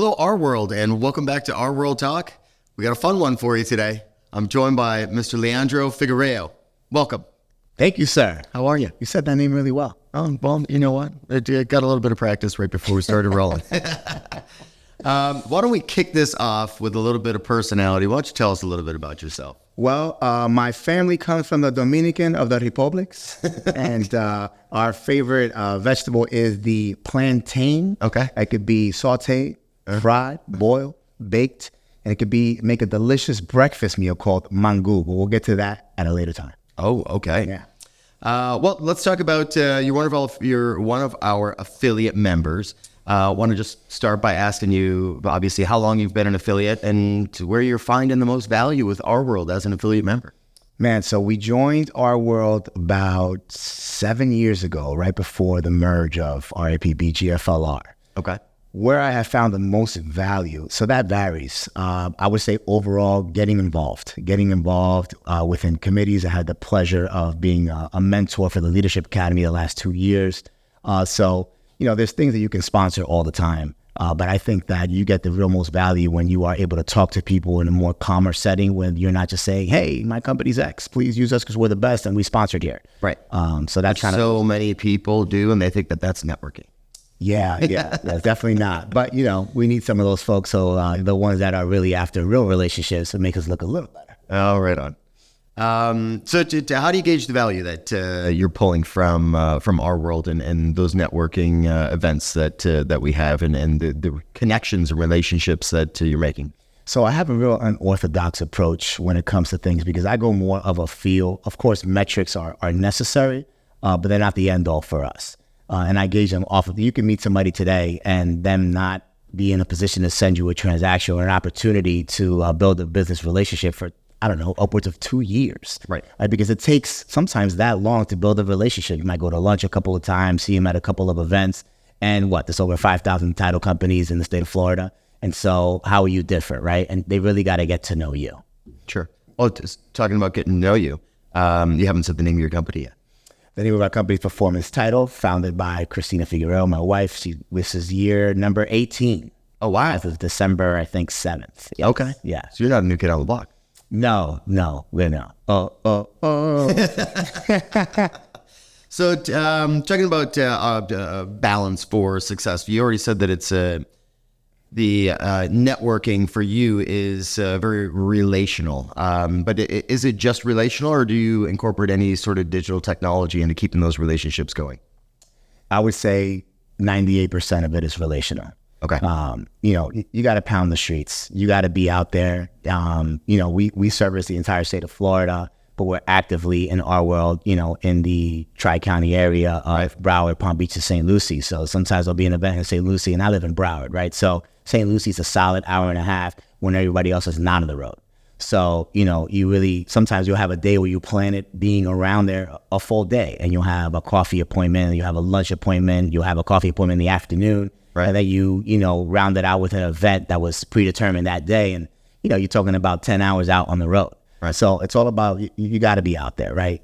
Hello, RWorld, and welcome back to RWorld Talk. We got a fun one for you today. I'm joined by Mr. Leandro Figueiredo. Welcome. Thank you, sir. How are you? You said that name really well. Oh, well, you know what? I got a little bit of practice right before we started rolling. Why don't we kick this off with a little bit of personality? Why don't you tell us a little bit about yourself? Well, my family comes from the Dominican of the Republics, and our favorite vegetable is the plantain. Okay. It could be sauteed, fried, boiled, baked, and it could be make a delicious breakfast meal called mango, but we'll get to that at a later time. Oh, okay. Yeah. Well, let's talk about you're one of our affiliate members. I want to just start by asking you, obviously, how long you've been an affiliate and where you're finding the most value with RWorld as an affiliate member. Man, so we joined RWorld about 7 years ago, right before the merge of RAPB GFLR. Okay. Where I have found the most value, so that varies. I would say overall, getting involved within committees. I had the pleasure of being a mentor for the Leadership Academy the last 2 years. So, there's things that you can sponsor all the time. But I think that you get the real most value when you are able to talk to people in a more calmer setting when you're not just saying, hey, my company's X, please use us because we're the best and we sponsored here. Right. So that's kind of... So many people do, and they think that that's networking. Yeah, that's definitely not. But, we need some of those folks. So the ones that are really after real relationships to make us look a little better. Oh, right on. So how do you gauge the value that you're pulling from RWorld and those networking events that we have and the connections and relationships that you're making? So I have a real unorthodox approach when it comes to things because I go more of a feel. Of course, metrics are necessary, but they're not the end all for us. And I gauge them off of, you can meet somebody today and them not be in a position to send you a transaction or an opportunity to build a business relationship for, I don't know, upwards of 2 years. Right. Because it takes sometimes that long to build a relationship. You might go to lunch a couple of times, see them at a couple of events, and there's over 5,000 title companies in the state of Florida. And so how are you different, right? And they really got to get to know you. Sure. Well, just talking about getting to know you, you haven't said the name of your company yet. The name of our company is Performance Title, founded by Christina Figueiredo, my wife. This is year number 18. Oh, wow. As of December, I think, 7th. Yes. Okay. Yeah. So you're not a new kid on the block. No, we're not. So talking about balance for success, you already said that it's the networking for you is very relational. But is it just relational, or do you incorporate any sort of digital technology into keeping those relationships going? I would say 98% of it is relational. Okay. You got to pound the streets. You got to be out there. We service the entire state of Florida, but we're actively in RWorld, in the Tri-County area of Broward, Palm Beach, and St. Lucie. So sometimes I'll be in an event in St. Lucie, and I live in Broward, right? So St. Lucie's a solid hour and a half when everybody else is not on the road. So, you really, sometimes you'll have a day where you plan it being around there a full day, and you'll have a coffee appointment, you'll have a lunch appointment, you'll have a coffee appointment in the afternoon. Right. And then you round it out with an event that was predetermined that day. And, you're talking about 10 hours out on the road. Right. So it's all about, you got to be out there, right?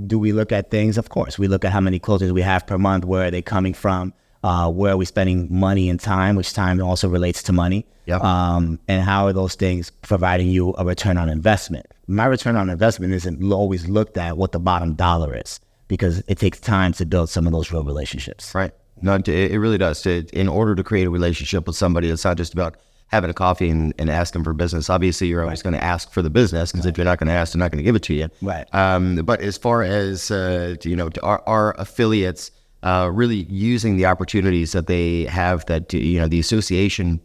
Do we look at things? Of course. We look at how many closings we have per month. Where are they coming from? Where are we spending money and time, which time also relates to money? Yep. And how are those things providing you a return on investment? My return on investment isn't always looked at what the bottom dollar is, because it takes time to build some of those real relationships. Right. No, it really does. In order to create a relationship with somebody, it's not just about having a coffee and asking for business. Obviously, you're always going to ask for the business, because if you're not going to ask, they're not going to give it to you. Right. But as far as, our affiliates really using the opportunities that they have that, the association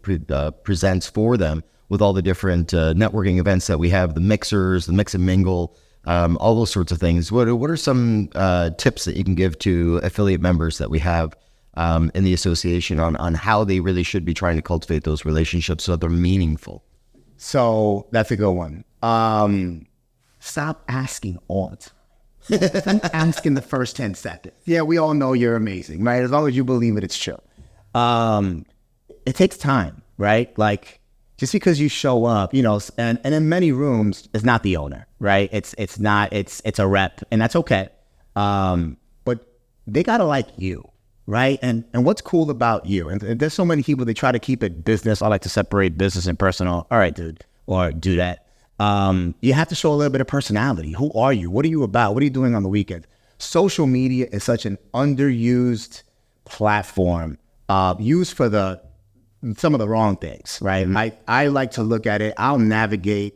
presents for them with all the different networking events that we have, the mixers, the mix and mingle, all those sorts of things. What are some tips that you can give to affiliate members that we have in the association on how they really should be trying to cultivate those relationships so that they're meaningful? So that's a good one. Stop asking all the time. Stop asking the first 10 seconds. Yeah, we all know you're amazing, right? As long as you believe it, it's true. It takes time, right? Like, just because you show up, and in many rooms, it's not the owner, right? It's a rep, and that's okay. But they gotta like you, right? And what's cool about you, and there's so many people, they try to keep it business. I like to separate business and personal. All right, dude, or do that. You have to show a little bit of personality. Who are you? What are you about? What are you doing on the weekend? Social media is such an underused platform, used for some of the wrong things, right? Mm-hmm. I like to look at it. I'll navigate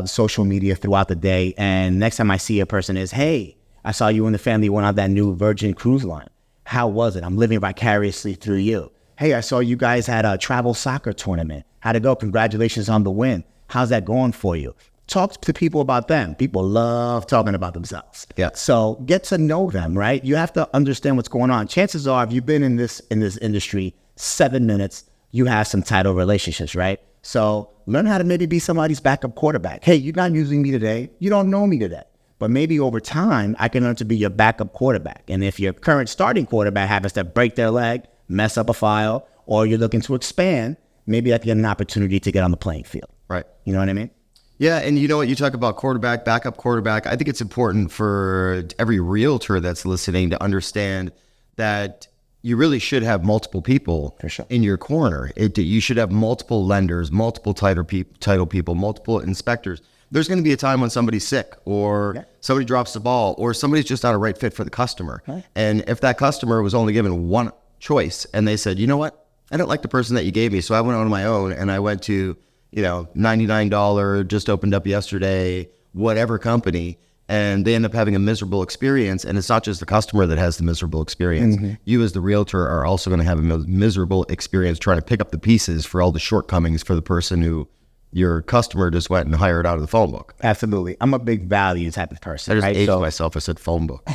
social media throughout the day, and next time I see a person is, hey, I saw you and the family went on that new Virgin cruise line. How was it? I'm living vicariously through you. Hey, I saw you guys had a travel soccer tournament. How'd it go? Congratulations on the win. How's that going for you? Talk to people about them. People love talking about themselves. Yeah. So get to know them, right? You have to understand what's going on. Chances are, if you've been in this industry 7 minutes, you have some title relationships, right? So learn how to maybe be somebody's backup quarterback. Hey, you're not using me today. You don't know me today. But maybe over time, I can learn to be your backup quarterback. And if your current starting quarterback happens to break their leg, mess up a file, or you're looking to expand, maybe I can get an opportunity to get on the playing field. Right. You know what I mean? Yeah, and you know what, you talk about quarterback, backup quarterback. I think it's important for every realtor that's listening to understand that you really should have multiple people for sure in your corner. You should have multiple lenders, multiple title people, multiple inspectors. There's going to be a time when somebody's sick, or somebody drops the ball, or somebody's just not a right fit for the customer. Right. And if that customer was only given one choice and they said, you know what, I don't like the person that you gave me, so I went on my own and I went to, $99, just opened up yesterday, whatever company, and they end up having a miserable experience. And it's not just the customer that has the miserable experience. Mm-hmm. You as the realtor are also going to have a miserable experience trying to pick up the pieces for all the shortcomings for the person who your customer just went and hired out of the phone book. Absolutely. I'm a big value type of person. I just aged myself. I said phone book.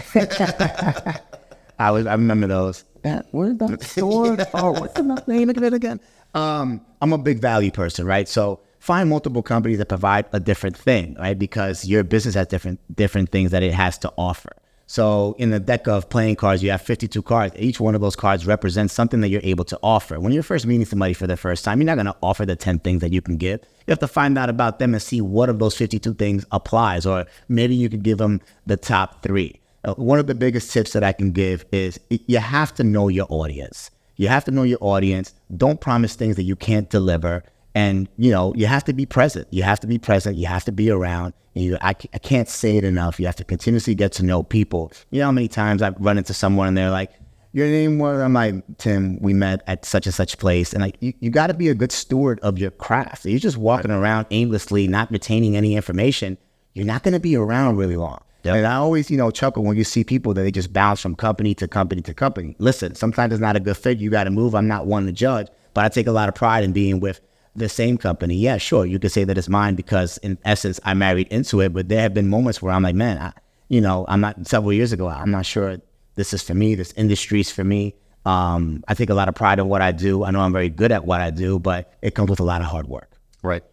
I remember those. Where's that store? Oh, what's the name of it again? I'm a big value person, right? So find multiple companies that provide a different thing, right? Because your business has different things that it has to offer. So in the deck of playing cards, you have 52 cards. Each one of those cards represents something that you're able to offer. When you're first meeting somebody for the first time, you're not going to offer the 10 things that you can give. You have to find out about them and see what of those 52 things applies, or maybe you could give them the top 3. One of the biggest tips that I can give is you have to know your audience. You have to know your audience. Don't promise things that you can't deliver. And, you have to be present. You have to be present. You have to be around. And I can't say it enough. You have to continuously get to know people. You know how many times I've run into someone and they're like, your name was? I'm like, Tim, we met at such and such place. And you got to be a good steward of your craft. If you're just walking around aimlessly, not retaining any information, you're not going to be around really long. Yep. And I always, chuckle when you see people that they just bounce from company to company to company. Listen, sometimes it's not a good fit. You got to move. I'm not one to judge, but I take a lot of pride in being with the same company. Yeah, sure. You could say that it's mine because in essence, I married into it, but there have been moments where I'm like, man, I'm not, several years ago, I'm not sure this is for me. This industry's for me. I take a lot of pride in what I do. I know I'm very good at what I do, but it comes with a lot of hard work. Right.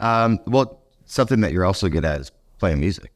Well, something that you're also good at is playing music.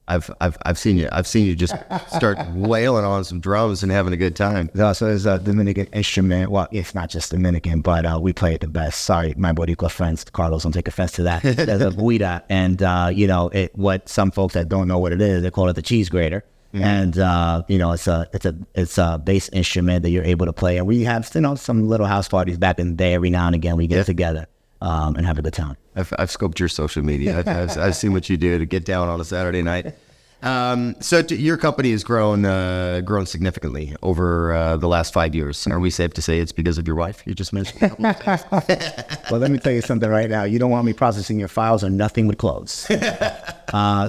I've seen you just start wailing on some drums and having a good time. So there's a Dominican instrument. Well, it's not just Dominican, but we play it the best. Sorry, my Boricua friends, Carlos, don't take offense to that. There's a guira, and what some folks that don't know what it is, they call it the cheese grater. Mm-hmm. And it's a bass instrument that you're able to play. And we have some little house parties back in the day. Every now and again, we get together and have a good time. I've scoped your social media. I've seen what you do to get down on a Saturday night. Your company has grown significantly over the last 5 years. Are we safe to say it's because of your wife? You just mentioned. Well, let me tell you something right now. You don't want me processing your files, or nothing would close.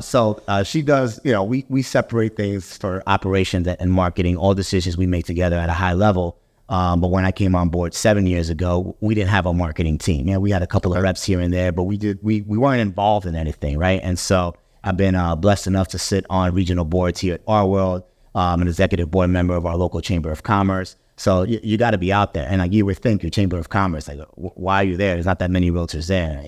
So she does. We separate things for operations and marketing. All decisions we make together at a high level. But when I came on board 7 years ago, we didn't have a marketing team. We had a couple of reps here and there, but we weren't involved in anything, right? And so I've been blessed enough to sit on regional boards here at RWorld. I'm an executive board member of our local Chamber of Commerce. So you got to be out there. And you would think your Chamber of Commerce, why are you there? There's not that many realtors there.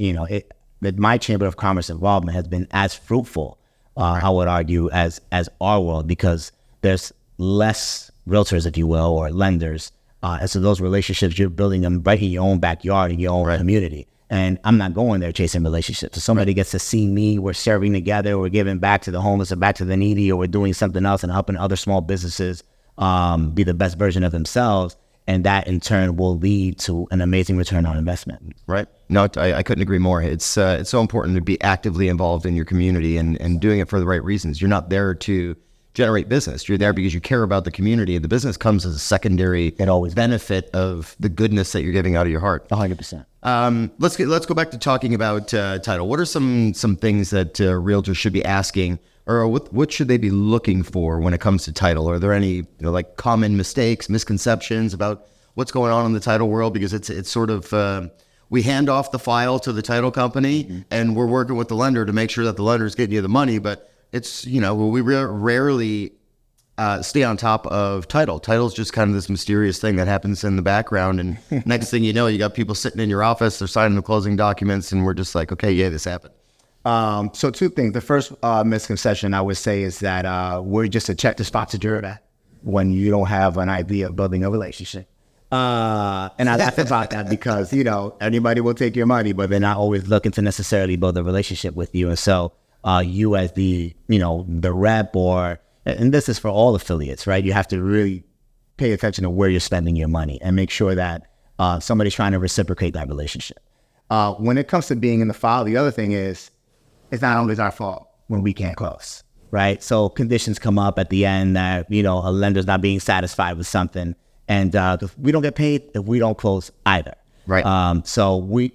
My Chamber of Commerce involvement has been as fruitful, I would argue, as RWorld, because there's less realtors, if you will, or lenders. And so those relationships, you're building them right in your own backyard, in your own community. And I'm not going there chasing relationships. If somebody gets to see me, we're serving together, we're giving back to the homeless or back to the needy, or we're doing something else and helping other small businesses be the best version of themselves. And that in turn will lead to an amazing return on investment. Right. No, I couldn't agree more. It's so important to be actively involved in your community and doing it for the right reasons. You're not there to generate business. You're there because you care about the community. The business comes as a secondary benefit of the goodness that you're giving out of your heart. 100%. Let's go back to talking about title. What are some things that realtors should be asking, or what should they be looking for when it comes to title? Are there any like common mistakes, misconceptions about what's going on in the title world? Because it's sort of we hand off the file to the title company, and we're working with the lender to make sure that the lender is getting you the money, but it's, we rarely stay on top of title. Title's just kind of this mysterious thing that happens in the background. And next thing you know, you got people sitting in your office, they're signing the closing documents, and we're just like, okay, yeah, this happened. So two things. The first misconception I would say is that we're just a check the spot to jury when you don't have an idea of building a relationship. And I laugh about that because, anybody will take your money, but they're not always looking to necessarily build a relationship with you. And so you as the rep, and this is for all affiliates, right? You have to really pay attention to where you're spending your money and make sure that somebody's trying to reciprocate that relationship. When it comes to being in the file, the other thing is, it's not always our fault when we can't close, right? So conditions come up at the end that, a lender's not being satisfied with something, and we don't get paid if we don't close either. Right. So we,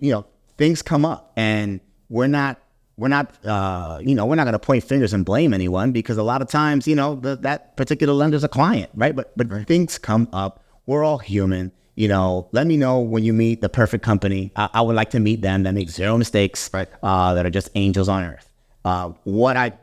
things come up, and we're not going to point fingers and blame anyone, because a lot of times, that particular lender's a client, right? But right. Things come up. We're all human. Let me know when you meet the perfect company. I would like to meet them that make zero mistakes, right? That are just angels on earth. What I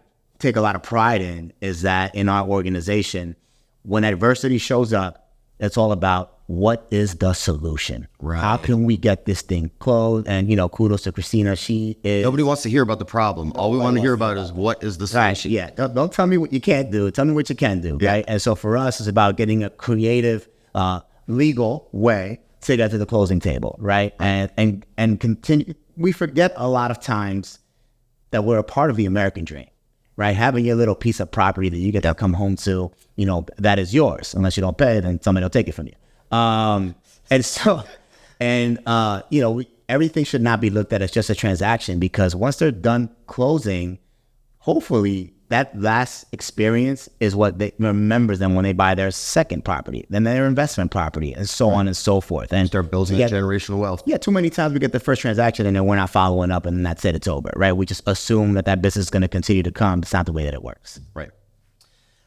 take a lot of pride in is that in our organization, when adversity shows up, it's all about what is the solution? Right. How can we get this thing closed? And, kudos to Christina. She is... Nobody wants to hear about the problem. All we want to hear about is what is the solution. Right, yeah. Don't tell me what you can't do. Tell me what you can do, right? And so for us, it's about getting a creative, legal way to get to the closing table, right? And continue. We forget a lot of times that we're a part of the American dream, right? Having your little piece of property that you get to come home to, that is yours. Unless you don't pay, then somebody will take it from you. Everything should not be looked at as just a transaction, because once they're done closing, hopefully that last experience is what they remembers them when they buy their second property, then their investment property, and so on and so forth. And start building generational wealth. Yeah, too many times we get the first transaction and then we're not following up, and then that's it, it's over, right? We just assume that business is going to continue to come. It's not the way that it works. Right.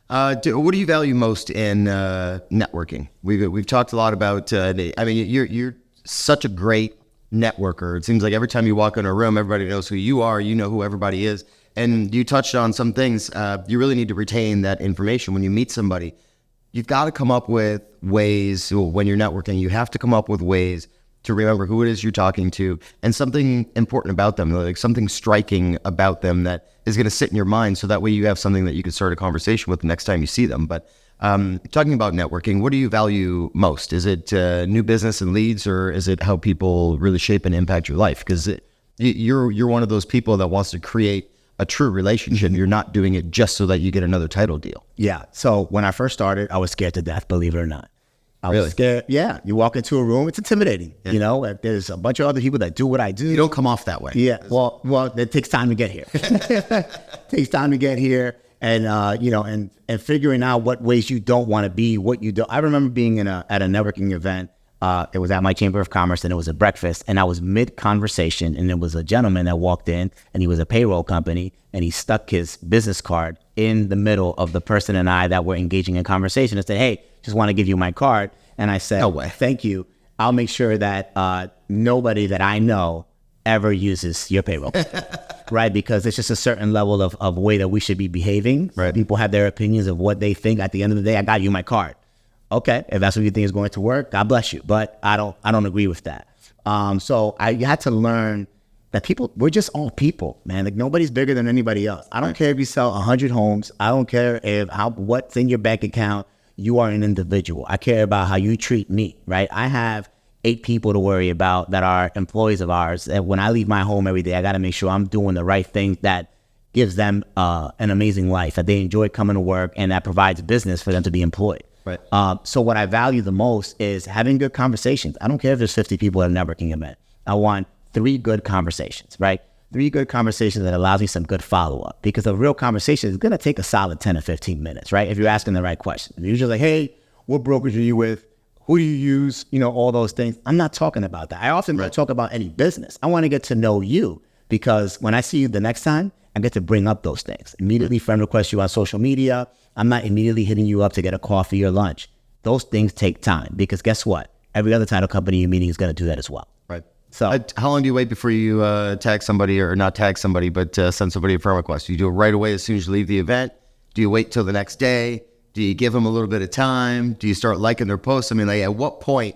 What do you value most in networking? We've talked a lot about. You're such a great networker. It seems like every time you walk in a room, everybody knows who you are. You know who everybody is, and you touched on some things. You really need to retain that information when you meet somebody. You've got to come up with ways when you're networking. You have to come up with ways to remember who it is you're talking to, and something important about them, like something striking about them that is going to sit in your mind, so that way you have something that you can start a conversation with the next time you see them. But talking about networking, what do you value most? Is it new business and leads, or is it how people really shape and impact your life? Because you're one of those people that wants to create a true relationship. You're not doing it just so that you get another title deal. Yeah. So when I first started, I was scared to death, believe it or not. I was scared. Yeah. You walk into a room, it's intimidating. Yeah. There's a bunch of other people that do what I do. You don't come off that way. Yeah. Well, it takes time to get here. Takes time to get here. And, and figuring out what ways you don't want to be, what you don't. I remember being at a networking event. It was at my Chamber of Commerce, and it was a breakfast, and I was mid-conversation, and there was a gentleman that walked in, and he was a payroll company, and he stuck his business card in the middle of the person and I that were engaging in conversation, and said, "Hey, just want to give you my card." And I said, "No way. Thank you. I'll make sure that nobody that I know ever uses your payroll." Right? Because it's just a certain level of way that we should be behaving. Right. People have their opinions of what they think. At the end of the day, I got you my card. Okay, if that's what you think is going to work, God bless you. But I don't agree with that. So I had to learn that we're just all people, man. Like, nobody's bigger than anybody else. I don't care if you sell 100 homes. I don't care what's in your bank account. You are an individual. I care about how you treat me, right? I have 8 people to worry about that are employees of ours. And when I leave my home every day, I got to make sure I'm doing the right thing that gives them an amazing life, that they enjoy coming to work, and that provides business for them to be employed. Right. So what I value the most is having good conversations. I don't care if there's 50 people at a networking event. I want 3 good conversations, right? 3 good conversations that allows me some good follow-up, because a real conversation is going to take a solid 10 or 15 minutes, right? If you're asking the right questions. If you're just like, hey, what brokerage are you with? Who do you use? You know, all those things. I'm not talking about that. I often don't talk about any business. I want to get to know you, because when I see you the next time, I get to bring up those things. Immediately friend request you on social media. I'm not immediately hitting you up to get a coffee or lunch. Those things take time, because guess what? Every other title company you're meeting is going to do that as well. Right. So how long do you wait before you tag somebody, or not tag somebody, but send somebody a friend request? Do you do it right away as soon as you leave the event? Do you wait till the next day? Do you give them a little bit of time? Do you start liking their posts? I mean, like, at what point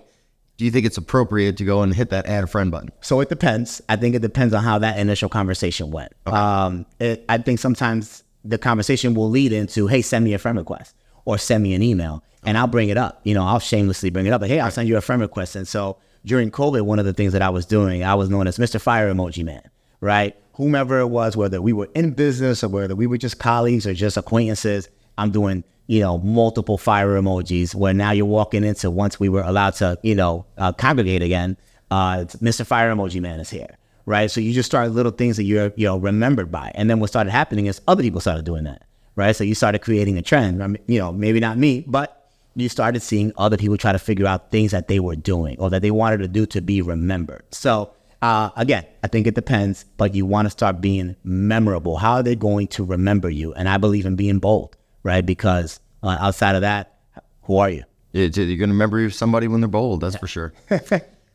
do you think it's appropriate to go and hit that add a friend button? So it depends. I think it depends on how that initial conversation went. Okay. I think sometimes the conversation will lead into, hey, send me a friend request, or send me an email, and I'll bring it up. You know, I'll shamelessly bring it up. Like, hey, I'll send you a friend request. And so during COVID, one of the things that I was doing, I was known as Mr. Fire Emoji Man, right? Whomever it was, whether we were in business or whether we were just colleagues or just acquaintances, I'm doing, you know, multiple fire emojis, where now you're walking into, once we were allowed to, you know, congregate again, Mr. Fire Emoji Man is here, right? So you just start little things that you're, you know, remembered by. And then what started happening is other people started doing that, right? So you started creating a trend. I mean, you know, maybe not me, but you started seeing other people try to figure out things that they were doing or that they wanted to do to be remembered. So again, I think it depends, but you want to start being memorable. How are they going to remember you? And I believe in being bold, right? Because outside of that, who are you? You're going to remember somebody when they're bold, that's for sure.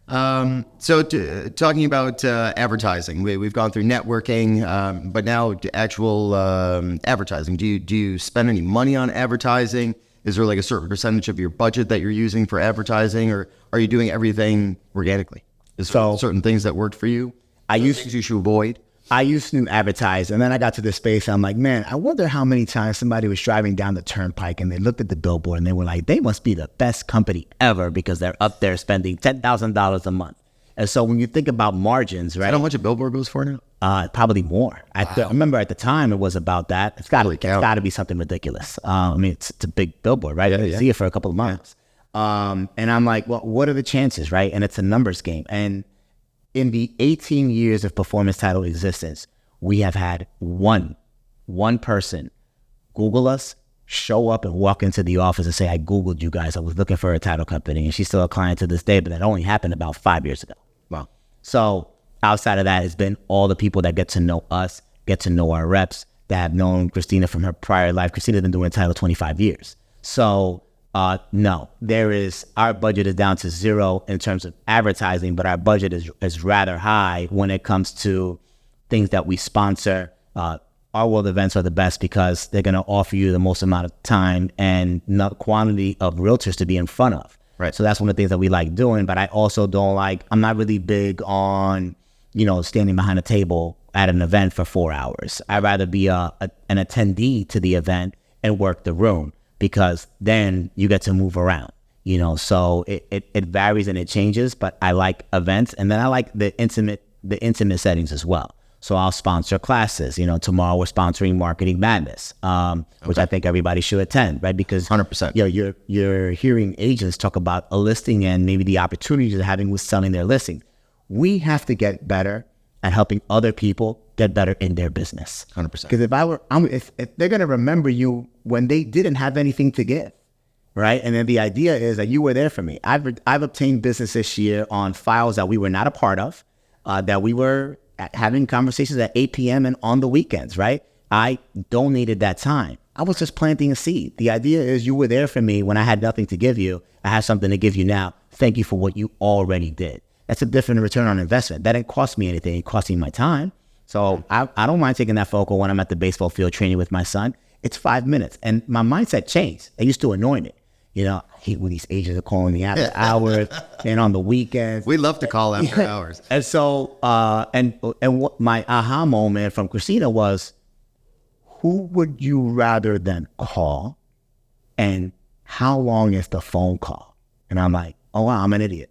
So talking about advertising, we've gone through networking, but now actual advertising. Do you spend any money on advertising? Is there like a certain percentage of your budget that you're using for advertising, or are you doing everything organically? Is there certain things that worked for you? Things you should avoid? I used to advertise, and then I got to this space, and I'm like, man, I wonder how many times somebody was driving down the turnpike and they looked at the billboard and they were like, they must be the best company ever because they're up there spending $10,000 a month. And so when you think about margins, right? Is that how much a billboard goes for now? Probably more. I remember at the time it was about that. It's got to be something ridiculous. I mean, it's a big billboard, right? You see it for a couple of months. And I'm like, well, what are the chances, right? And it's a numbers game. And in the 18 years of Performance Title existence, we have had one person Google us, show up and walk into the office and say, I Googled you guys. I was looking for a title company. And she's still a client to this day, but that only happened about 5 years ago. Wow. So outside of that, it's been all the people that get to know us, get to know our reps, that have known Christina from her prior life. Christina's been doing title 25 years. So no, our budget is down to zero in terms of advertising, but our budget is rather high when it comes to things that we sponsor. RWorld events are the best because they're going to offer you the most amount of time and not quantity of realtors to be in front of. Right. So that's one of the things that we like doing, but I also I'm not really big on, standing behind a table at an event for 4 hours. I'd rather be an attendee to the event and work the room, because then you get to move around, so it varies and it changes, but I like events. And then I like the intimate settings as well. So I'll sponsor classes. Tomorrow we're sponsoring Marketing Madness, which I think everybody should attend, right? Because 100%. You're hearing agents talk about a listing and maybe the opportunities they're having with selling their listing. We have to get better at helping other people get better in their business. 100%. Because if they're going to remember you when they didn't have anything to give, right? And then the idea is that you were there for me. I've obtained business this year on files that we were not a part of, that we were having conversations at 8 p.m. and on the weekends, right? I donated that time. I was just planting a seed. The idea is you were there for me when I had nothing to give you. I have something to give you now. Thank you for what you already did. That's a different return on investment. That didn't cost me anything. It cost me my time. So I don't mind taking that phone call when I'm at the baseball field training with my son. It's 5 minutes. And my mindset changed. It used to annoy me. I hate when these agents are calling me after hours and on the weekends. We love to call after hours. And so, and what my aha moment from Christina was, who would you rather than call? And how long is the phone call? And I'm like, oh, wow, I'm an idiot.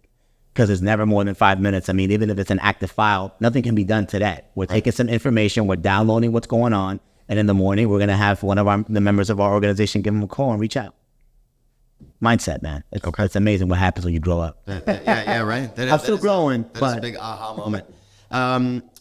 Because it's never more than 5 minutes. I mean, even if it's an active file, nothing can be done today. We're taking some information, we're downloading what's going on, and in the morning, we're going to have the members of our organization give them a call and reach out. mindset, man. It's amazing what happens when you grow up. Yeah, right. I'm still growing, That's but a big aha moment.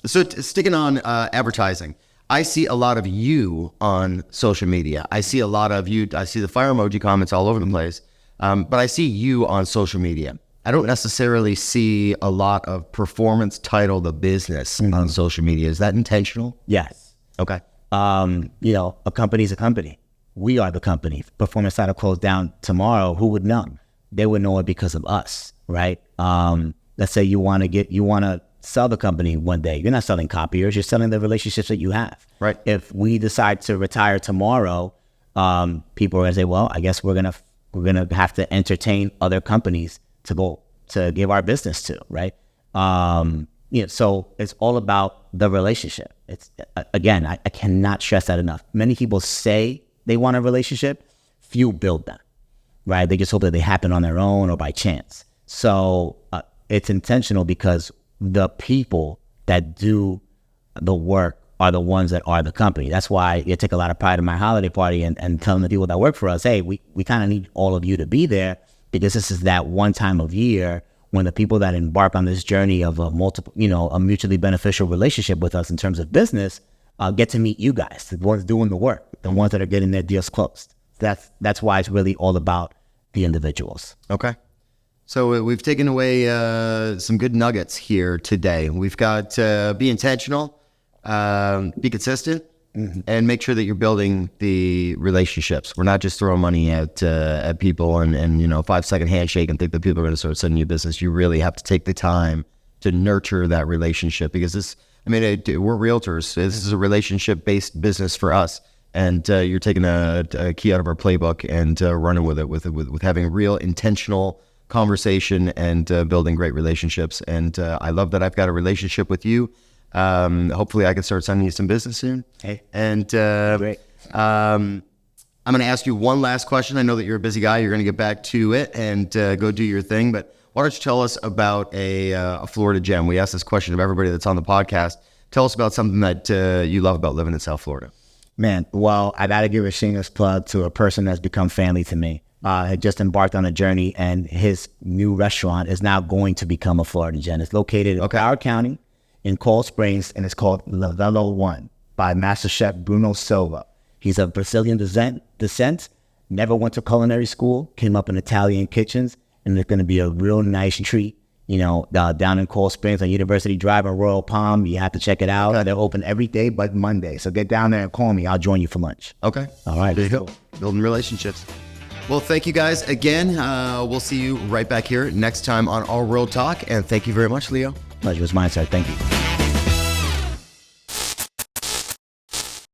So sticking on advertising, I see a lot of you on social media. I see a lot of you. I see the fire emoji comments all over the place, but I see you on social media. I don't necessarily see a lot of performance titled a business on social media. Is that intentional? yes. Okay. A company's a company. We are the company. If Performance Title closed down tomorrow, who would know? They would know it because of us, right? Let's say you want to sell the company one day. You're not selling copiers. You're selling the relationships that you have. Right. If we decide to retire tomorrow, people are gonna say, well, I guess we're gonna have to entertain other companies to give our business to, right? So it's all about the relationship. It's again, I cannot stress that enough. Many people say they want a relationship, few build them, right? They just hope that they happen on their own or by chance. So it's intentional because the people that do the work are the ones that are the company. That's why I take a lot of pride in my holiday party and telling the people that work for us, hey, we kind of need all of you to be there, because this is that one time of year when the people that embark on this journey of a mutually beneficial relationship with us in terms of business get to meet you guys, the ones doing the work, the ones that are getting their deals closed. That's why it's really all about the individuals. Okay. So we've taken away some good nuggets here today. We've got be intentional, be consistent, and make sure that you're building the relationships. We're not just throwing money at people and 5-second handshake and think that people are going to start sending you business. You really have to take the time to nurture that relationship, because we're realtors. This is a relationship-based business for us. And you're taking a key out of our playbook and running with it, with having real intentional conversation and building great relationships. And I love that I've got a relationship with you. Hopefully I can start sending you some business soon. Hey. And Great. I'm going to ask you one last question. I know that you're a busy guy. You're going to get back to it and go do your thing. But why don't you tell us about a Florida gem? We ask this question of everybody that's on the podcast. Tell us about something that you love about living in South Florida. Man, well, I got to give a shameless plug to a person that's become family to me. Had just embarked on a journey, and his new restaurant is now going to become a Florida gem. It's located in Broward County in Coral Springs, and it's called La Velo One by Master Chef Bruno Silva. He's of Brazilian descent, never went to culinary school, came up in Italian kitchens, and it's going to be a real nice treat. Down in Coral Springs on University Drive in Royal Palm. You have to check it out. They're open every day but Monday. So get down there and call me. I'll join you for lunch. Okay. All right. There you go. Building relationships. Well, thank you guys again. We'll see you right back here next time on RWorld Talk. And thank you very much, Leo. Pleasure was mine, sir. Thank you.